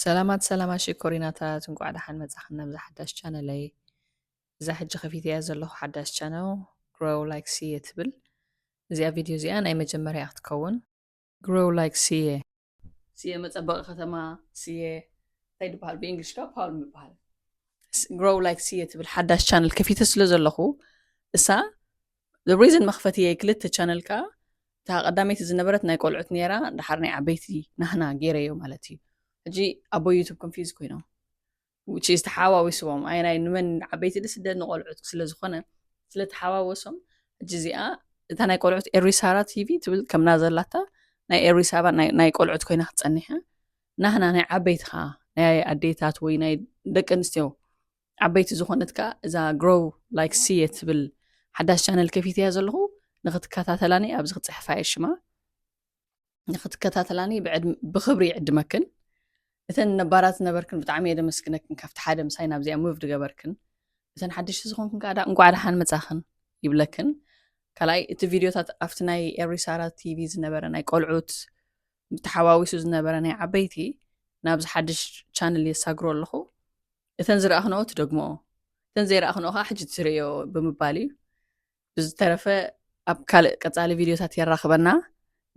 ሰላማት ሽኮሪናታት እንቋዕ ደሓን መጻኽና ብዛሓዳሽ ቻነለይ እዛ ሕጂ ኸፊት እያ ዘለኹ ሓዳሽ ቻነል grow like ሲየ ትብል እዚኣ ቪድዮ እዚኣ ናይ መጀመርያ ክትከውን grow like ሲየ መጸበቒ ከተማ ሲየ እንታይ ድበሃል ብእንግሊሽ ካ ፓልም ይበሃል grow like ሲየ ትብል ሓዳሽ ቻነል ከፊት ስለ ዘለኹ እሳ the reason መኽፈትየ ክልተ ቻነል ካ እታ ቀዳመይቲ ዝነበረት ናይ ቆልዑት ነይራ ድሓር ናይ ዓበይቲ ናህና ገይረዮ ማለት እዩ ሕጂ ኣቦ ዩቱብ ኮንፊዝ ኮይኖም which is ተሓዋዊስዎም ኣይ ናይ ንመን ዓበይቲ ድስደድ ንቆልዑት ስለ ዝኾነ ስለ ተሓዋወሶም ሕጂ እዚኣ እታ ናይ ቆልዑት ኤሪሳራ ቲቪ ትብል ከምና ዘላታ ናይ ኤሪሳራ ናይ ቆልዑት ኮይና ክትጸኒሐ ናህና ናይ ዓበይትኻ ናይ ኣዴታት ወይ ናይ ደቂ ኣንስትዮ ዓበይቲ ዝኾነትካ እዛ grow like ሲየ ትብል ሓዳሽ ቻነል ከፊት እያ ዘለኹ ንኽትከታተላኒ ኣብዚ ክጽሕፋ እየ ሽማ ንኽትከታተላኒ ብኽብሪ ይዕድመክን እተን ነባራት ነበርክን ብጣዕሚ እየ ደመስክነክን ካብቲ ሓደ ምሳይ ናብዚኣ ሙቭ ድገበርክን እተን ሓድሽቲ ዝኾንክን ካዳ እንቋዕ ደሓን መጻኽን ይብለክን ካልኣይ እቲ ቪድዮታት ኣብቲ ናይ ኤሪሳራ ቲቪ ዝነበረ ናይ ቆልዑት ተሓዋዊሱ ዝነበረ ናይ ዓበይቲ ናብዚ ሓድሽ ቻነል የሳግሮ ኣለኹ እተን ዝረኣኽንኦ ትደግምኦ እተን ዘይረኣኽንኦ ኸ ሕጂ ትርእዮ ብምባል እዩ ብዝተረፈ ኣብ ካልእ ቀጻሊ ቪድዮታት የራኽበና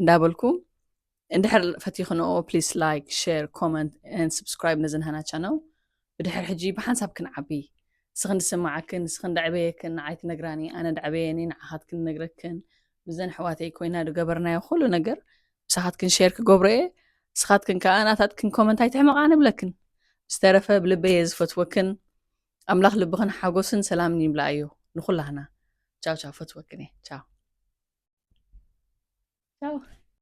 እንዳበልኩም እንድሕር ፈቲኽንኦ ፕሊስ ላይክ ሼር ኮመንት and subscribe ነዝንሃና ቻነል ብድሕር ሕጂ ብሓንሳብ ክንዓቢ ስኽን ስማዓክን ስኽን ዳዕበየክን ንዓይቲ ነግራኒ ኣነ ዳዕበየኒ ንዓኻትክን ነግረክን ብዘን ሕዋተይ ኮይና ድገበርናዮ ኩሉ ነገር ብሳኻትክን ሼር ክገብሮ እየ ስኻትክን ከዓ ናታትክን ኮመንት ኣይትሕመቓ ንብለክን ዝተረፈ ብልበየ ዝፈትወክን ኣምላኽ ልብኽን ሓጎስን ሰላምን ይምላእዮ ንኹላህና ቻው ቻው ፈትወክን እየ ቻው